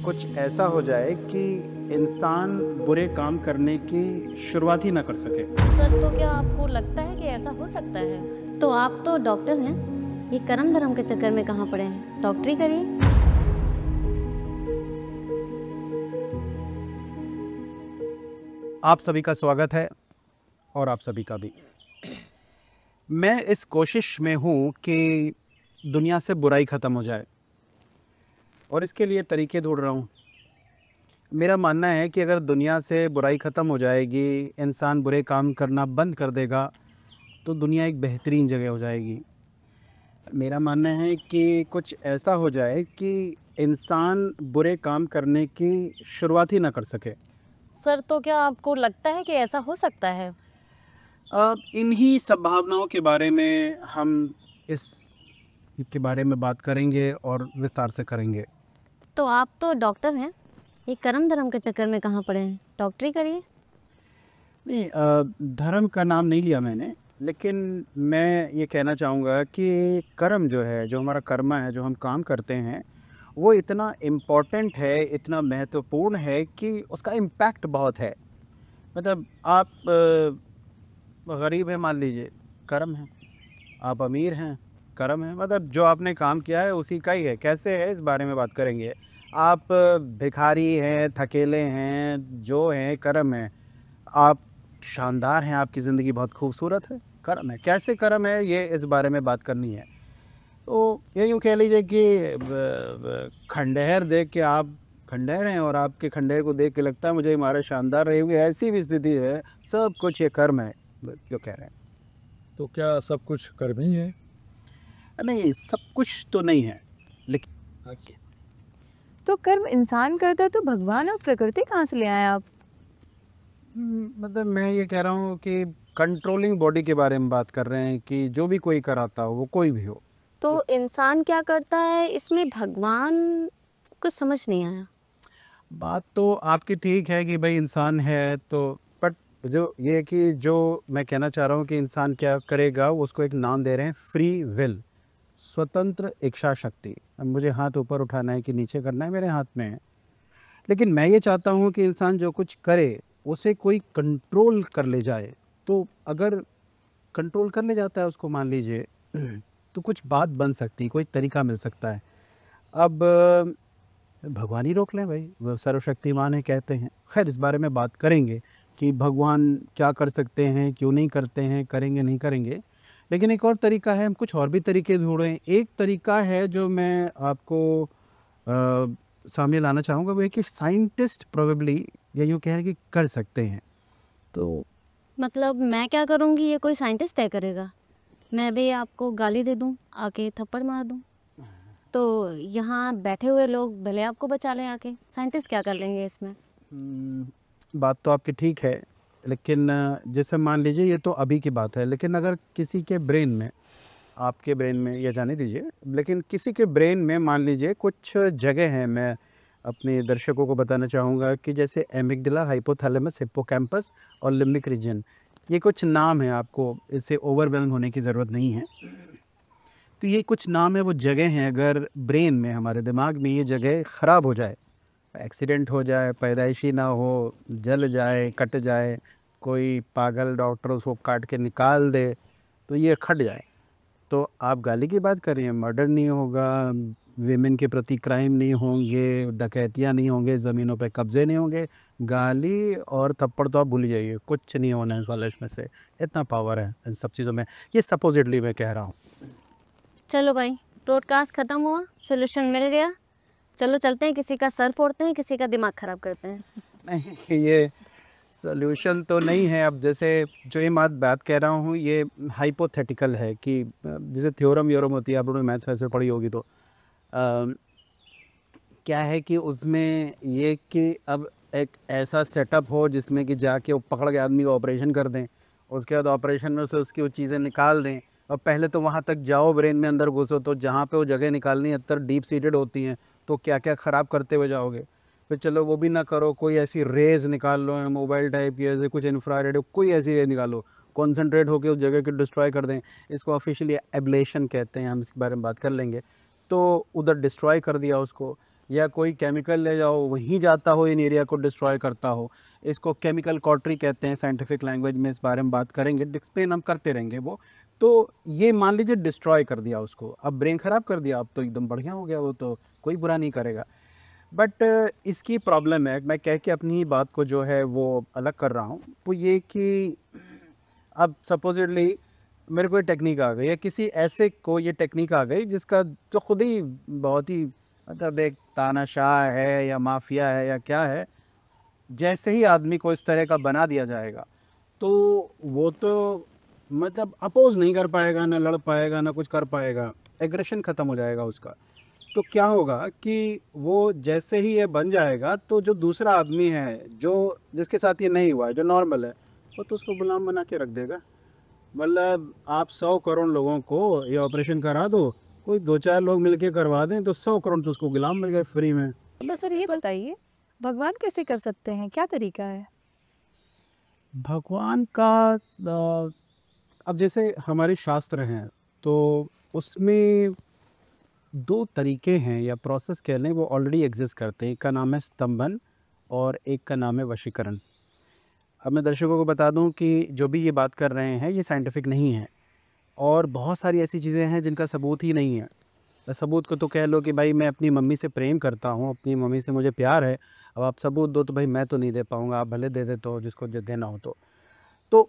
कुछ ऐसा हो जाए कि इंसान बुरे काम करने की शुरुआत ही ना कर सके। सर, तो क्या आपको लगता है कि ऐसा हो सकता है? तो आप तो डॉक्टर हैं, ये कर्म धर्म के चक्कर में कहाँ पड़े हैं? डॉक्टरी करिए। आप सभी का स्वागत है और आप सभी का भी। मैं इस कोशिश में हूँ कि दुनिया से बुराई ख़त्म हो जाए और इसके लिए तरीके ढूंढ रहा हूँ। मेरा मानना है कि अगर दुनिया से बुराई ख़त्म हो जाएगी, इंसान बुरे काम करना बंद कर देगा, तो दुनिया एक बेहतरीन जगह हो जाएगी। मेरा मानना है कि कुछ ऐसा हो जाए कि इंसान बुरे काम करने की शुरुआत ही ना कर सके। सर, तो क्या आपको लगता है कि ऐसा हो सकता है? इन्हीं संभावनाओं के बारे में हम इसके बारे में बात करेंगे और विस्तार से करेंगे। तो आप तो डॉक्टर हैं, ये कर्म धर्म के चक्कर में कहाँ पड़े हैं? डॉक्टरी करिए। नहीं, धर्म का नाम नहीं लिया मैंने, लेकिन मैं ये कहना चाहूँगा कि कर्म जो है, जो हमारा कर्मा है, जो हम काम करते हैं, वो इतना इम्पोर्टेंट है, इतना महत्वपूर्ण है कि उसका इम्पैक्ट बहुत है। मतलब आप गरीब हैं मान लीजिए, कर्म है। आप अमीर हैं, कर्म है। मतलब जो आपने काम किया है उसी का ही है। कैसे है इस बारे में बात करेंगे। आप भिखारी हैं, थकेले हैं, जो हैं कर्म है। आप शानदार हैं, आपकी ज़िंदगी बहुत खूबसूरत है, कर्म है। कैसे कर्म है ये इस बारे में बात करनी है। तो ये यूँ कह लीजिए कि खंडहर देख के आप खंडहर हैं और आपके खंडहर को देख के लगता है मुझे हमारा शानदार रही हुई, ऐसी भी स्थिति है। सब कुछ ये कर्म है जो कह रहे हैं। तो क्या सब कुछ कर्म ही है? नहीं, सब कुछ तो नहीं है, लेकिन तो कर्म इंसान करता है तो भगवान और प्रकृति कहाँ से ले आए आप? मतलब मैं ये कह रहा हूँ कि कंट्रोलिंग बॉडी के बारे में बात कर रहे हैं कि जो भी कोई कराता हो, वो कोई भी हो। तो इंसान क्या करता है, इसमें भगवान कुछ समझ नहीं आया। बात तो आपकी ठीक है कि भाई इंसान है, तो बट जो ये है कि जो मैं कहना चाह रहा हूँ कि इंसान क्या करेगा, उसको एक नाम दे रहे हैं फ्री विल, स्वतंत्र इच्छा शक्ति। अब मुझे हाथ ऊपर उठाना है कि नीचे करना है, मेरे हाथ में है। लेकिन मैं ये चाहता हूँ कि इंसान जो कुछ करे उसे कोई कंट्रोल कर ले जाए। तो अगर कंट्रोल कर ले जाता है उसको, मान लीजिए, तो कुछ बात बन सकती, कोई तरीका मिल सकता है। अब भगवान ही रोक लें भाई, वो सर्वशक्तिमान है कहते हैं। खैर, इस बारे में बात करेंगे कि भगवान क्या कर सकते हैं, क्यों नहीं करते हैं, करेंगे नहीं करेंगे। लेकिन एक और तरीका है, हम कुछ और भी तरीके ढूंढें। एक तरीका है जो मैं आपको सामने लाना चाहूँगा, वो है कि साइंटिस्ट प्रोबेबली, या यूँ कह रहे हैं कि कर सकते हैं। तो मतलब मैं क्या करूँगी ये कोई साइंटिस्ट तय करेगा? मैं भी आपको गाली दे दूँ, आके थप्पड़ मार दूँ, तो यहाँ बैठे हुए लोग भले आपको बचा लें आके। साइंटिस्ट क्या कर लेंगे इसमें? बात तो आपकी ठीक है, लेकिन जैसे मान लीजिए, ये तो अभी की बात है, लेकिन अगर किसी के ब्रेन में, आपके ब्रेन में या जाने दीजिए, लेकिन किसी के ब्रेन में मान लीजिए कुछ जगह हैं, मैं अपने दर्शकों को बताना चाहूँगा कि जैसे एमिगडाला, हाइपोथैलेमस, हिप्पोकैम्पस और लिम्बिक रीजन, ये कुछ नाम है। आपको इससे ओवरवेल्म होने की ज़रूरत नहीं है। तो ये कुछ नाम है, वो जगह हैं। अगर ब्रेन में, हमारे दिमाग में ये जगह ख़राब हो जाए, एक्सीडेंट हो जाए, पैदाइशी ना हो, जल जाए, कट जाए, कोई पागल डॉक्टर उसको काट के निकाल दे, तो ये खट जाए, तो आप गाली की बात कर रही हैं, मर्डर नहीं होगा, विमेन के प्रति क्राइम नहीं होंगे, डकैतियाँ नहीं होंगे, ज़मीनों पे कब्जे नहीं होंगे, गाली और थप्पड़ तो आप भूल जाइए, कुछ नहीं होने वाला इसमें से। इतना पावर है इन सब चीज़ों में। ये सपोजिटली मैं कह रहा हूँ। चलो भाई, ब्रॉडकास्ट ख़त्म हुआ, सोल्यूशन मिल गया। चलो चलते हैं, किसी का सर फोड़ते हैं, किसी का दिमाग ख़राब करते हैं। नहीं, ये सॉल्यूशन तो नहीं है। अब जैसे जो ये बात कह रहा हूँ, ये हाइपोथेटिकल है कि जैसे थ्योरम व्योरम होती है, आप लोगों ने मैथ्स वैसे पढ़ी होगी, तो क्या है कि उसमें ये कि अब एक ऐसा सेटअप हो जिसमें कि जाके वो पकड़ के आदमी को ऑपरेशन कर दें, उसके बाद ऑपरेशन में से उसकी वो चीज़ें निकाल दें, और पहले तो वहाँ तक जाओ, ब्रेन में अंदर घुसो, तो जहाँ पे वो जगह निकालनी है अंदर डीप सीटेड होती हैं, तो क्या क्या ख़राब करते हुए जाओगे। फिर चलो वो भी ना करो, कोई ऐसी रेज़ निकाल लो, मोबाइल टाइप की, ऐसे कुछ इंफ्रारेड, कोई ऐसी रेज निकालो, कॉन्सेंट्रेट होकर उस जगह को डिस्ट्रॉय कर दें। इसको ऑफिशियली एब्लेशन कहते हैं, हम इसके बारे में बात कर लेंगे। तो उधर डिस्ट्रॉय कर दिया उसको, या कोई केमिकल ले जाओ वहीं जाता हो, इन एरिया को डिस्ट्रॉय करता हो। इसको केमिकल कॉटरी कहते हैं साइंटिफिक लैंग्वेज में, इस बारे में बात करेंगे, एक्सप्लेन हम करते रहेंगे वो। तो ये मान लीजिए डिस्ट्रॉय कर दिया उसको, अब ब्रेन ख़राब कर दिया, अब तो एकदम बढ़िया हो गया, वो तो कोई बुरा नहीं करेगा। बट इसकी प्रॉब्लम है, मैं कह के अपनी बात को जो है वो अलग कर रहा हूँ, वो ये कि अब सपोजिटली मेरे को ये टेक्निक आ गई, या किसी ऐसे को ये टेक्निक आ गई जिसका जो खुद ही बहुत ही मतलब एक तानाशाह है या माफिया है या क्या है, जैसे ही आदमी को इस तरह का बना दिया जाएगा तो वो तो मतलब अपोज नहीं कर पाएगा, ना लड़ पाएगा, ना कुछ कर पाएगा, एग्रेशन ख़त्म हो जाएगा उसका। तो क्या होगा कि वो जैसे ही ये बन जाएगा तो जो दूसरा आदमी है जो जिसके साथ ये नहीं हुआ है, जो नॉर्मल है, वो तो उसको गुलाम बना के रख देगा। मतलब आप 100 करोड़ लोगों को ये ऑपरेशन करा दो, कोई 2-4 लोग मिलके करवा दें तो 100 करोड़ तो उसको गुलाम मिल गए फ्री में। तो सर ये बताइए, भगवान कैसे कर सकते हैं, क्या तरीका है? भगवान का अब जैसे हमारे शास्त्र हैं तो उसमें 2 तरीके हैं या प्रोसेस कह लें, वो ऑलरेडी एग्जिस्ट करते हैं। एक का नाम है स्तंभन और एक का नाम है वशीकरण। अब मैं दर्शकों को बता दूं कि जो भी ये बात कर रहे हैं ये साइंटिफिक नहीं है, और बहुत सारी ऐसी चीज़ें हैं जिनका सबूत ही नहीं है। सबूत को तो कह लो कि भाई मैं अपनी मम्मी से प्रेम करता हूँ, अपनी मम्मी से मुझे प्यार है, अब आप सबूत दो तो भाई मैं तो नहीं दे पाऊँगा, आप भले दे देते हो जिसको देना हो तो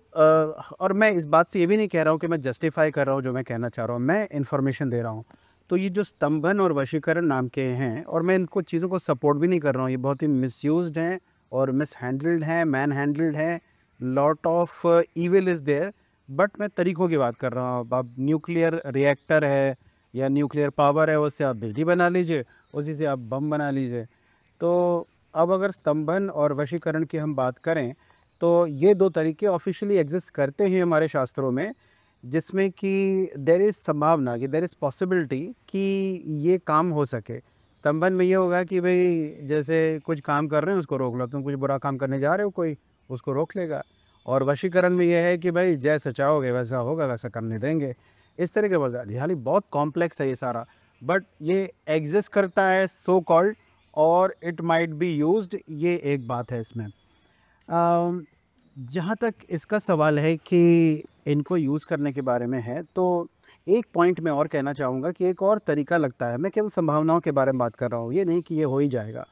और मैं इस बात से ये भी नहीं कह रहा हूँ कि मैं जस्टिफाई कर रहा हूँ जो मैं कहना चाह रहा हूँ, मैं इन्फॉर्मेशन दे रहा हूँ। तो ये जो स्तंभन और वशीकरण नाम के हैं, और मैं इनको चीज़ों को सपोर्ट भी नहीं कर रहा हूँ, ये बहुत ही मिसयूज्ड हैं और मिस हैंडल्ड हैं, मैन हैंडल्ड हैं, lot of evil is there. But मैं तरीक़ों की बात कर रहा हूँ। अब न्यूक्लियर रिएक्टर है या न्यूक्लियर पावर है, उससे आप बिजली बना लीजिए, उसी से आप बम बना लीजिए। तो अब अगर स्तंभन और वशीकरण की हम बात करें तो ये 2 तरीके ऑफिशियली एग्जिस्ट करते हैं हमारे शास्त्रों में, जिसमें कि देयर इज़ संभावना कि देयर इज़ पॉसिबिलिटी कि ये काम हो सके। स्तंभन में ये होगा कि भाई जैसे कुछ काम कर रहे हैं उसको रोक लो, तुम कुछ बुरा काम करने जा रहे हो कोई, उसको रोक लेगा। और वशीकरण में ये है कि भाई जैसा चाहोगे वैसा होगा, वैसा करने देंगे। इस तरह के बात, हालांकि बहुत कॉम्प्लेक्स है ये सारा, बट ये एग्जिस्ट करता है सो कॉल्ड, और इट माइट बी यूज्ड, ये एक बात है इसमें। जहाँ तक इसका सवाल है कि इनको यूज़ करने के बारे में है, तो एक पॉइंट मैं और कहना चाहूँगा कि एक और तरीका लगता है, मैं केवल संभावनाओं के बारे में बात कर रहा हूँ, ये नहीं कि ये हो ही जाएगा।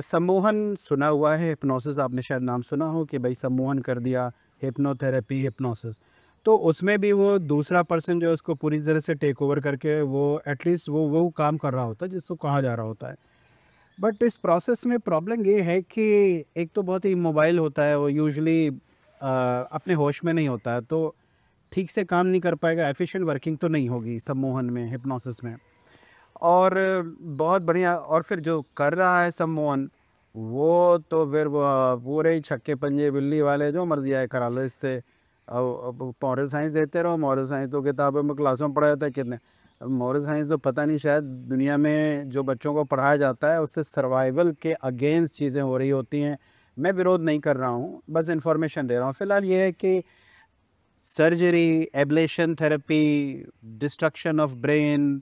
सम्मोहन सुना हुआ है, हिप्नोसिस आपने शायद नाम सुना हो कि भाई सम्मोहन कर दिया, हिप्नोथेरेपी, हिप्नोसिस। तो उसमें भी वो दूसरा पर्सन जो है उसको पूरी तरह से टेक ओवर करके वो एटलीस्ट वो काम कर रहा होता है जिसको कहा जा रहा होता है। बट इस प्रोसेस में प्रॉब्लम ये है कि एक तो बहुत ही मोबाइल होता है, वो यूजुअली अपने होश में नहीं होता है, तो ठीक से काम नहीं कर पाएगा, एफिशिएंट वर्किंग तो नहीं होगी सम्मोहन में, हिप्नोसिस में। और बहुत बढ़िया, और फिर जो कर रहा है सम्मोहन वो तो फिर वो पूरे ही छक्के पंजे बिल्ली वाले जो मर्जी आए करा लो इससे। अब मॉरल साइंस देते रहो, मॉरल साइंस तो किताबों में क्लासों में पढ़ाया जाता है कितने, मॉरल साइंस तो पता नहीं, शायद दुनिया में जो बच्चों को पढ़ाया जाता है उससे सर्वाइवल के अगेंस्ट चीज़ें हो रही होती हैं। मैं विरोध नहीं कर रहा हूँ, बस इन्फॉर्मेशन दे रहा हूँ। फ़िलहाल ये है कि surgery, ablation therapy, destruction of brain,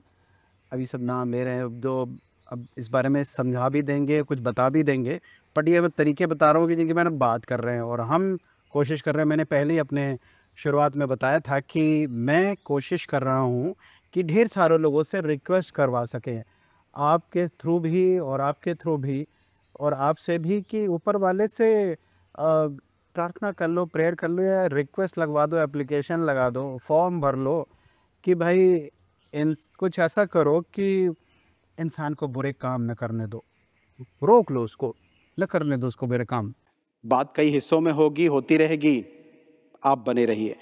अभी सब नाम ले रहे हैं, जो अब इस बारे में समझा भी देंगे, कुछ बता भी देंगे, बट ये मैं तरीके बता रहा हूँ कि जिनकी मैंने बात कर रहे हैं, और हम कोशिश कर रहे हैं। मैंने पहले ही अपने शुरुआत में बताया था कि मैं कोशिश कर रहा हूँ कि ढेर सारे लोगों से रिक्वेस्ट करवा सकें, आपके थ्रू भी और आपके थ्रू भी और आपसे भी, कि ऊपर वाले से प्रार्थना कर लो, प्रेयर कर लो, या रिक्वेस्ट लगवा दो, एप्लीकेशन लगा दो, फॉर्म भर लो कि भाई कुछ ऐसा करो कि इंसान को बुरे काम न करने दो, रोक लो उसको, न करने दो उसको बुरे काम। बात कई हिस्सों में होगी, होती रहेगी, आप बने रहिए।